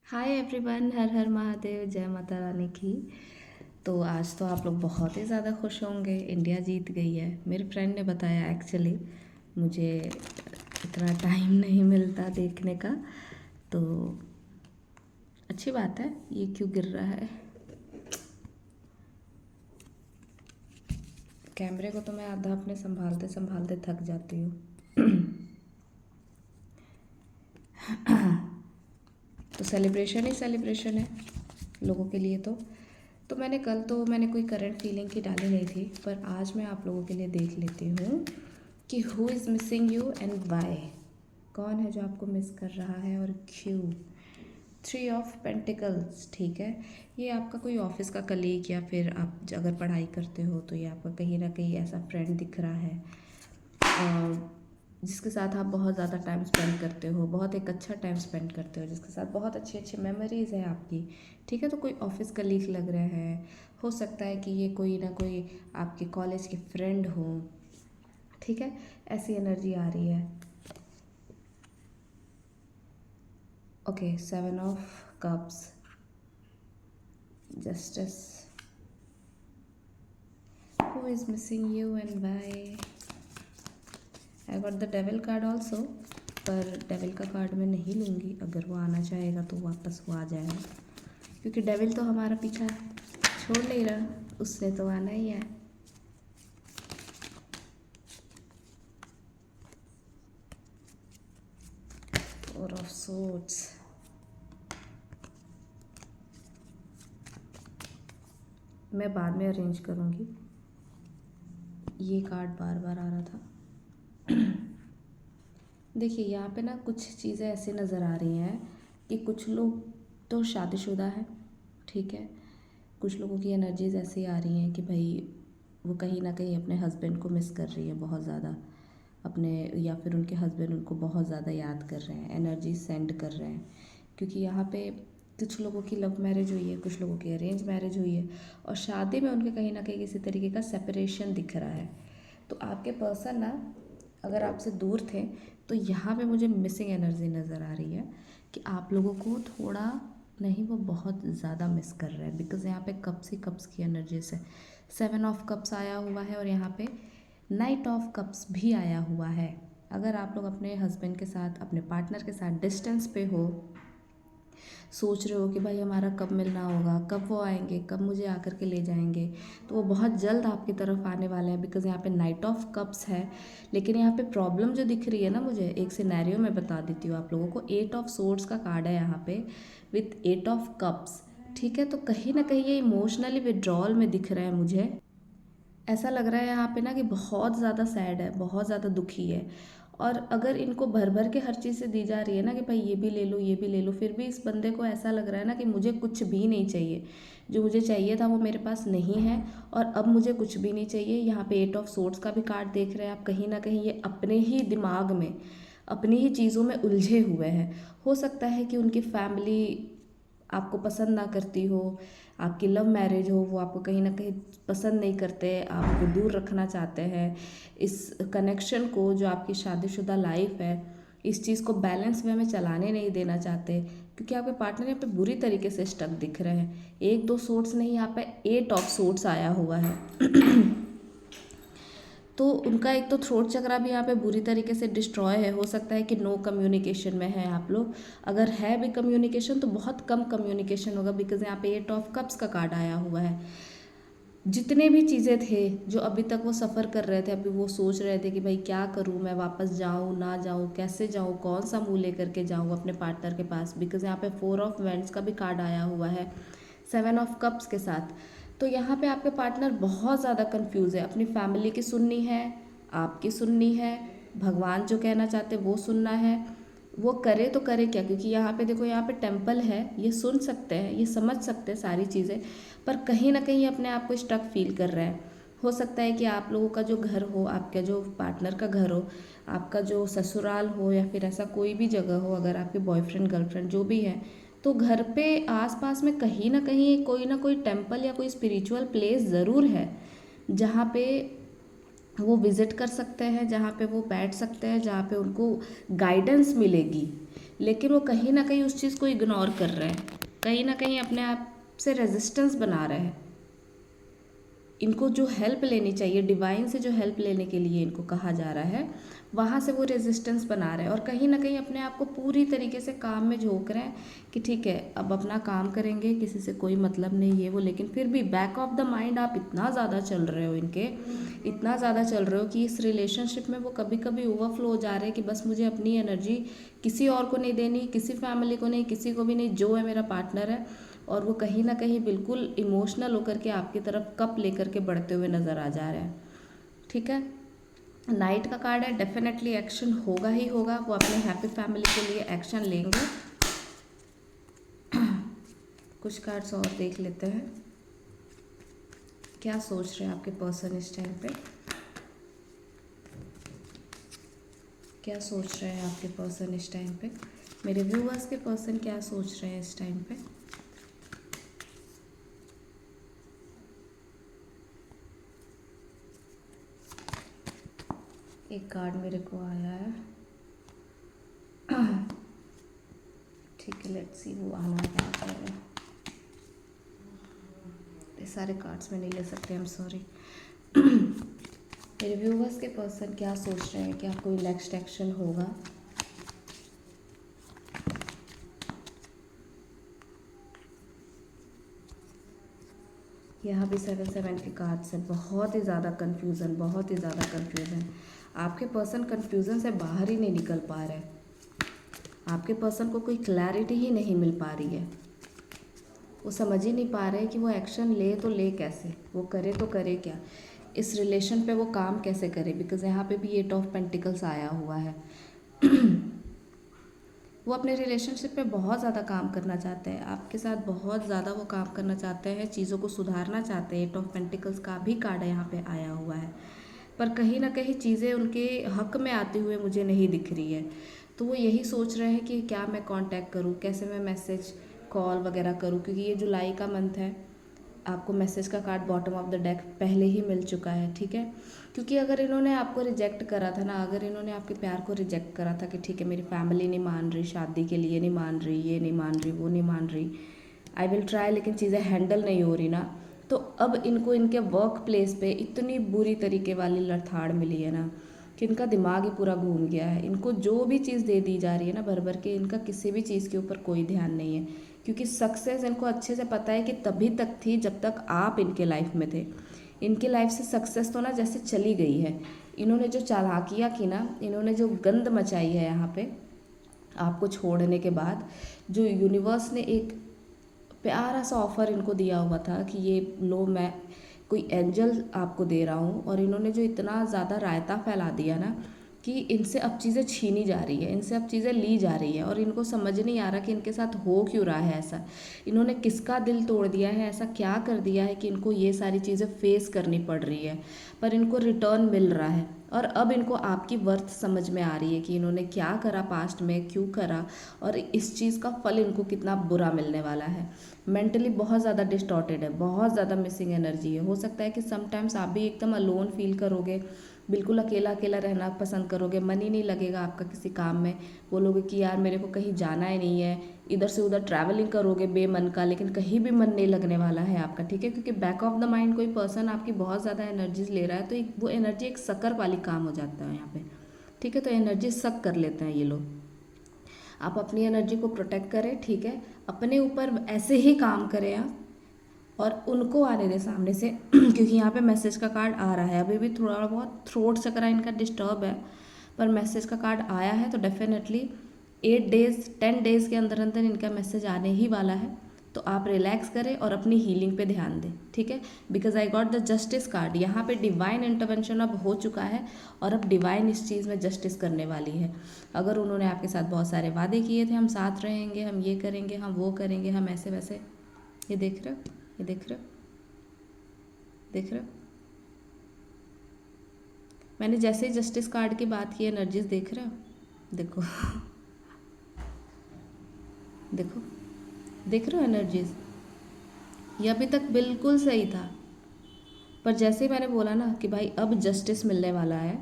Hi everyone, हर हर महादेव, जय माता रानी की। तो आज तो आप लोग बहुत ही ज़्यादा खुश होंगे, इंडिया जीत गई है। मेरे फ्रेंड ने बताया, एक्चुअली मुझे इतना टाइम नहीं मिलता देखने का, तो अच्छी बात है। ये क्यों गिर रहा है? कैमरे को तो मैं आधा अपने संभालते संभालते थक जाती हूँ। तो सेलिब्रेशन ही सेलिब्रेशन है लोगों के लिए। तो मैंने कोई करंट फीलिंग की डाली नहीं थी, पर आज मैं आप लोगों के लिए देख लेती हूँ कि who is missing you and why. कौन है जो आपको मिस कर रहा है और क्यों? 3 ऑफ पेंटिकल्स, ठीक है। ये आपका कोई ऑफिस का कलीग, या फिर आप अगर पढ़ाई करते हो तो ये आपका कहीं ना कहीं ऐसा फ्रेंड दिख रहा है जिसके साथ आप बहुत ज़्यादा टाइम स्पेंड करते हो, बहुत एक अच्छा टाइम स्पेंड करते हो, जिसके साथ बहुत अच्छी अच्छी मेमोरीज़ है आपकी। ठीक है, तो कोई ऑफिस कलीग लग रहे हैं, हो सकता है कि ये कोई ना कोई आपके कॉलेज के फ्रेंड हो। ठीक है, ऐसी एनर्जी आ रही है। Okay, 7 of cups, justice. Who is missing you and why? I got the devil card also, पर डेविल का कार्ड मैं नहीं लूँगी। अगर वो आना चाहेगा तो वापस वो आ जाएगा, क्योंकि डेविल तो हमारा पीछा छोड़ नहीं रहा, उससे तो आना ही है। फोर ऑफ सोर्ड्स, मैं बाद में अरेंज करूँगी। ये कार्ड बार बार आ रहा था। देखिए, यहाँ पे ना कुछ चीज़ें ऐसे नज़र आ रही हैं कि कुछ लोग तो शादीशुदा हैं, ठीक है। कुछ लोगों की एनर्जीज ऐसी आ रही हैं कि भाई वो कहीं ना कहीं अपने हस्बैंड को मिस कर रही है बहुत ज़्यादा, अपने, या फिर उनके हस्बैंड उनको बहुत ज़्यादा याद कर रहे हैं, एनर्जी सेंड कर रहे हैं। क्योंकि यहाँ पे कुछ लोगों की लव मैरिज हुई है, कुछ लोगों की अरेंज मैरिज हुई है, और शादी में उनके कहीं ना कहीं किसी तरीके का सेपरेशन दिख रहा है। तो आपके पर्सन ना, अगर आपसे दूर थे, तो यहाँ पे मुझे मिसिंग एनर्जी नज़र आ रही है कि आप लोगों को थोड़ा नहीं, वो बहुत ज़्यादा मिस कर रहे हैं। बिकॉज यहाँ पे कप्स ही कप्स की एनर्जी से 7 ऑफ कप्स आया हुआ है, और यहाँ पे नाइट ऑफ कप्स भी आया हुआ है। अगर आप लोग अपने हस्बैंड के साथ, अपने पार्टनर के साथ डिस्टेंस पे हो, सोच रहे हो कि भाई हमारा कब मिलना होगा, कब वो आएंगे, कब मुझे आकर के ले जाएंगे, तो वो बहुत जल्द आपकी तरफ आने वाले हैं। बिकॉज यहाँ पे नाइट ऑफ कप्स है। लेकिन यहाँ पे प्रॉब्लम जो दिख रही है ना, मुझे एक सिनेरियो में बता देती हूँ आप लोगों को। 8 ऑफ सोर्ड्स का कार्ड है यहाँ पे विथ 8 ऑफ कप्स, ठीक है। तो कहीं ना कहीं ये इमोशनली विड्रॉल में दिख रहा है मुझे। ऐसा लग रहा है यहाँ पे ना कि बहुत ज़्यादा सैड है, बहुत ज़्यादा दुखी है। और अगर इनको भर भर के हर चीज़ से दी जा रही है ना कि भाई ये भी ले लो, ये भी ले लो, फिर भी इस बंदे को ऐसा लग रहा है ना कि मुझे कुछ भी नहीं चाहिए। जो मुझे चाहिए था वो मेरे पास नहीं है, और अब मुझे कुछ भी नहीं चाहिए। यहाँ पे 8 ऑफ सोर्ड्स का भी कार्ड देख रहे हैं आप। कहीं ना कहीं ये अपने ही दिमाग में, अपनी ही चीज़ों में उलझे हुए हैं। हो सकता है कि उनकी फैमिली आपको पसंद ना करती हो, आपकी लव मैरिज हो, वो आपको कहीं ना कहीं पसंद नहीं करते, आपको दूर रखना चाहते हैं। इस कनेक्शन को, जो आपकी शादीशुदा लाइफ है, इस चीज़ को बैलेंस वे में चलाने नहीं देना चाहते, क्योंकि आपके पार्टनर यहाँ पे बुरी तरीके से स्टक दिख रहे हैं। 1 2 सोर्ट्स नहीं, यहाँ पे 8 ऑफ सोर्ट्स आया हुआ है। तो उनका एक तो थ्रोट चक्रा भी यहाँ पे बुरी तरीके से डिस्ट्रॉय है। हो सकता है कि नो कम्युनिकेशन में है आप लोग। अगर है भी कम्युनिकेशन तो बहुत कम कम्युनिकेशन होगा, बिकॉज यहाँ पे 8 ऑफ कप्स का कार्ड आया हुआ है। जितने भी चीज़ें थे जो अभी तक वो सफ़र कर रहे थे, अभी वो सोच रहे थे कि भाई क्या करूँ, मैं वापस जाऊँ ना जाऊँ, कैसे जाऊँ, कौन सा मुँह लेकर के जाऊँ अपने पार्टनर के पास। बिकॉज यहाँ पे 4 ऑफ वेंट्स का भी कार्ड आया हुआ है 7 ऑफ कप्स के साथ। तो यहाँ पे आपके पार्टनर बहुत ज़्यादा कंफ्यूज है। अपनी फैमिली की सुननी है, आपकी सुननी है, भगवान जो कहना चाहते वो सुनना है। वो करे तो करे क्या? क्योंकि यहाँ पे देखो, यहाँ पे टेम्पल है, ये सुन सकते हैं, ये समझ सकते हैं सारी चीज़ें, पर कहीं ना कहीं अपने आप को स्टक फील कर रहे हैं। हो सकता है कि आप लोगों का जो घर हो, आपका जो पार्टनर का घर हो, आपका जो ससुराल हो, या फिर ऐसा कोई भी जगह हो, अगर आपके बॉयफ्रेंड गर्लफ्रेंड जो भी है, तो घर पे आसपास में कहीं ना कोई टेम्पल या कोई स्पिरिचुअल प्लेस ज़रूर है, जहाँ पे वो विज़िट कर सकते हैं, जहाँ पे वो बैठ सकते हैं, जहाँ पे उनको गाइडेंस मिलेगी। लेकिन वो कहीं ना कहीं उस चीज़ को इग्नोर कर रहे हैं, कहीं ना कहीं अपने आप से रेजिस्टेंस बना रहे हैं। इनको जो हेल्प लेनी चाहिए, डिवाइन से जो हेल्प लेने के लिए इनको कहा जा रहा है, वहाँ से वो रेजिस्टेंस बना रहे हैं और कहीं ना कहीं अपने आप को पूरी तरीके से काम में झोंक रहे हैं कि ठीक है अब अपना काम करेंगे, किसी से कोई मतलब नहीं ये वो। लेकिन फिर भी बैक ऑफ द माइंड आप इतना ज़्यादा चल रहे हो इनके, इतना ज़्यादा चल रहे हो कि इस रिलेशनशिप में वो कभी कभी ओवरफ्लो हो जा रहे हैं कि बस मुझे अपनी एनर्जी किसी और को नहीं देनी, किसी फैमिली को नहीं, किसी को भी नहीं, जो है मेरा पार्टनर है। और वो कहीं ना कहीं बिल्कुल इमोशनल होकर के आपकी तरफ कप लेकर के बढ़ते हुए नज़र आ जा रहे हैं। ठीक है, नाइट का कार्ड है, डेफिनेटली एक्शन होगा ही होगा, वो अपने हैप्पी फैमिली के लिए एक्शन लेंगे। कुछ कार्ड्स और देख लेते हैं, क्या सोच रहे हैं आपके पर्सन इस टाइम पे, क्या सोच रहे हैं आपके पर्सन इस टाइम पे, मेरे व्यूअर्स के पर्सन क्या सोच रहे हैं इस टाइम पे। एक कार्ड मेरे को आया है, ठीक है, लेट्स सी वो आना क्या कर रहे हैं। ये सारे कार्ड्स में नहीं ले सकते, आई एम सॉरी। मेरे व्यूवर्स के पर्सन क्या सोच रहे हैं, क्या कोई नेक्स्ट एक्शन होगा। यहाँ भी 7 के कार्ड्स हैं, बहुत ही ज़्यादा कन्फ्यूज़न, बहुत ही ज़्यादा कन्फ्यूज़न। आपके पर्सन कन्फ्यूज़न से बाहर ही नहीं निकल पा रहे, आपके पर्सन को कोई क्लैरिटी ही नहीं मिल पा रही है। वो समझ ही नहीं पा रहे कि वो एक्शन ले तो ले कैसे, वो करे तो करे क्या, इस रिलेशन पे वो काम कैसे करे। बिकॉज यहाँ पे भी 8 ऑफ पेंटिकल्स आया हुआ है। वो अपने रिलेशनशिप पे बहुत ज़्यादा काम करना चाहते हैं, आपके साथ बहुत ज़्यादा वो काम करना चाहते हैं, चीज़ों को सुधारना चाहते हैं। 8 ऑफ पेंटिकल्स का भी कार्ड यहाँ पे आया हुआ है, पर कहीं ना कहीं चीज़ें उनके हक में आते हुए मुझे नहीं दिख रही है। तो वो यही सोच रहे हैं कि क्या मैं कांटेक्ट करूँ, कैसे मैं मैसेज कॉल वगैरह करूँ, क्योंकि ये जुलाई का मंथ है। आपको मैसेज का card bottom of the deck पहले ही मिल चुका है, ठीक है। क्योंकि अगर इन्होंने आपको रिजेक्ट करा था ना, अगर इन्होंने आपके प्यार को रिजेक्ट करा था कि ठीक है मेरी फैमिली नहीं मान रही, शादी के लिए नहीं मान रही, ये नहीं मान रही, वो नहीं मान रही, आई विल ट्राई, लेकिन चीज़ें हैंडल नहीं हो रही ना, तो अब इनको इनके वर्क प्लेस पे इतनी बुरी तरीके वाली लड़थाड़ मिली है ना कि इनका दिमाग ही पूरा घूम गया है। इनको जो भी चीज़ दे दी जा रही है ना भर भर के, इनका किसी भी चीज़ के ऊपर कोई ध्यान नहीं है। क्योंकि सक्सेस इनको अच्छे से पता है कि तभी तक थी जब तक आप इनके लाइफ में थे। इनके लाइफ से सक्सेस तो ना जैसे चली गई है। इन्होंने जो चालाकियाँ की ना, इन्होंने जो गंद मचाई है यहाँ पे आपको छोड़ने के बाद, जो यूनिवर्स ने एक प्यारा सा ऑफ़र इनको दिया हुआ था कि ये लो मैं कोई एंजल आपको दे रहा हूँ, और इन्होंने जो इतना ज़्यादा रायता फैला दिया ना कि इनसे अब चीज़ें छीनी जा रही है, इनसे अब चीज़ें ली जा रही है, और इनको समझ नहीं आ रहा कि इनके साथ हो क्यों रहा है ऐसा। इन्होंने किसका दिल तोड़ दिया है, ऐसा क्या कर दिया है कि इनको ये सारी चीज़ें फेस करनी पड़ रही है, पर इनको रिटर्न मिल रहा है। और अब इनको आपकी वर्थ समझ में आ रही है कि इन्होंने क्या करा पास्ट में, क्यों करा, और इस चीज़ का फल इनको कितना बुरा मिलने वाला है। मेंटली बहुत ज़्यादा डिस्टॉर्टेड है, बहुत ज़्यादा मिसिंग एनर्जी है। हो सकता है कि समटाइम्स आप भी एकदम अलोन फील करोगे, बिल्कुल अकेला अकेला रहना पसंद करोगे, मन ही नहीं लगेगा आपका किसी काम में, बोलोगे कि यार मेरे को कहीं जाना ही नहीं है, इधर से उधर ट्रैवलिंग करोगे बेमन का, लेकिन कहीं भी मन नहीं लगने वाला है आपका, ठीक है। क्योंकि बैक ऑफ द माइंड कोई पर्सन आपकी बहुत ज़्यादा एनर्जीज ले रहा है, तो वो एनर्जी एक शक्कर वाली काम हो जाता है यहाँ पे, ठीक है। तो एनर्जी सक कर लेते हैं ये लोग। आप अपनी एनर्जी को प्रोटेक्ट करें, ठीक है, अपने ऊपर ऐसे ही काम करें आप, और उनको आने दें सामने से। क्योंकि यहाँ पे मैसेज का कार्ड आ रहा है, अभी भी थोड़ा बहुत थ्रोट चक्रा इनका डिस्टर्ब है, पर मैसेज का कार्ड आया है, तो डेफिनेटली 8 डेज 10 डेज़ के अंदर अंदर इनका मैसेज आने ही वाला है। तो आप रिलैक्स करें और अपनी हीलिंग पे ध्यान दें, ठीक है। Because I got the justice card, यहाँ पे डिवाइन इंटरवेंशन अब हो चुका है, और अब डिवाइन इस चीज़ में जस्टिस करने वाली है। अगर उन्होंने आपके साथ बहुत सारे वादे किए थे, हम साथ रहेंगे, हम ये करेंगे, हम वो करेंगे, हम ऐसे वैसे, ये देख रहे हो, ये देख रहे हो, देख रहे हो, मैंने जैसे ही जस्टिस कार्ड की बात की, एनर्जीज देख रहे हो, देखो देखो, देख रहे हो एनर्जीज, ये अभी तक बिल्कुल सही था, पर जैसे ही मैंने बोला ना कि भाई अब जस्टिस मिलने वाला है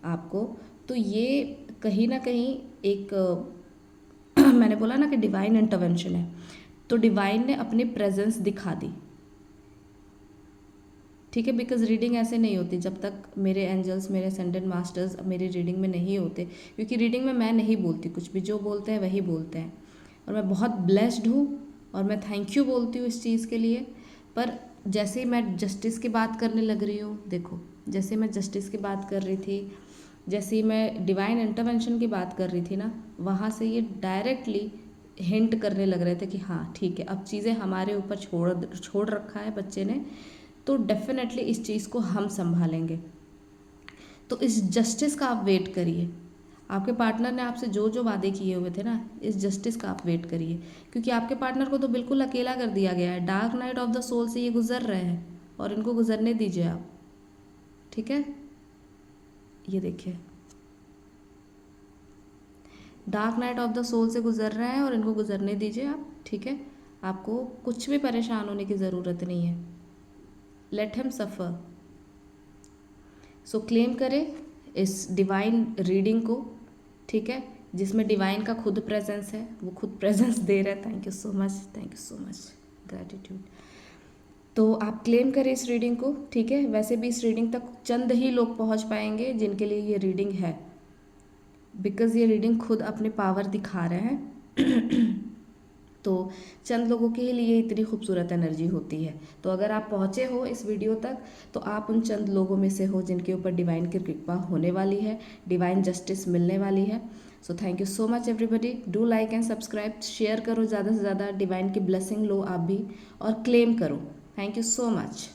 आपको, तो ये कहीं ना कहीं एक मैंने बोला ना कि डिवाइन इंटरवेंशन है, तो डिवाइन ने अपनी प्रेजेंस दिखा दी, ठीक है। बिकॉज रीडिंग ऐसे नहीं होती जब तक मेरे एंजल्स, मेरे असेंडेंट मास्टर्स मेरी रीडिंग में नहीं होते, क्योंकि रीडिंग में मैं नहीं बोलती कुछ भी, जो बोलते हैं वही बोलते हैं। और मैं बहुत ब्लेस्ड हूँ और मैं थैंक यू बोलती हूँ इस चीज़ के लिए। पर जैसे ही मैं जस्टिस की बात करने लग रही हूँ, देखो जैसे मैं जस्टिस की बात कर रही थी, जैसे ही मैं डिवाइन इंटरवेंशन की बात कर रही थी ना, वहाँ से ये डायरेक्टली हिंट करने लग रहे थे कि हाँ ठीक है, अब चीज़ें हमारे ऊपर छोड़ रखा है बच्चे ने, तो डेफिनेटली इस चीज़ को हम संभालेंगे। तो इस जस्टिस का आप वेट करिए। आपके पार्टनर ने आपसे जो जो वादे किए हुए थे ना, इस जस्टिस का आप वेट करिए, क्योंकि आपके पार्टनर को तो बिल्कुल अकेला कर दिया गया है। Dark night of the soul से ये गुजर रहे हैं और इनको गुजरने दीजिए आप, ठीक है। ये देखिए, dark night of the soul से गुजर रहे हैं और इनको गुजरने दीजिए आप, ठीक है। आपको कुछ भी परेशान होने की ज़रूरत नहीं है। लेट हिम सफ़र। सो क्लेम करें इस डिवाइन रीडिंग को, ठीक है, जिसमें डिवाइन का खुद प्रेजेंस है, वो खुद प्रेजेंस दे रहा है। Thank you so much, thank you so much, gratitude. तो आप क्लेम करें इस रीडिंग को, ठीक है। वैसे भी इस रीडिंग तक चंद ही लोग पहुंच पाएंगे जिनके लिए ये रीडिंग है, बिकॉज़ ये रीडिंग खुद अपने पावर दिखा रहे हैं। तो चंद लोगों के लिए इतनी खूबसूरत एनर्जी होती है। तो अगर आप पहुँचे हो इस वीडियो तक, तो आप उन चंद लोगों में से हो जिनके ऊपर डिवाइन की कृपा होने वाली है, डिवाइन जस्टिस मिलने वाली है। So thank you so much everybody. Do like and subscribe, share करो ज़्यादा से ज़्यादा, डिवाइन की ब्लेसिंग लो आप भी और क्लेम करो। Thank you so much.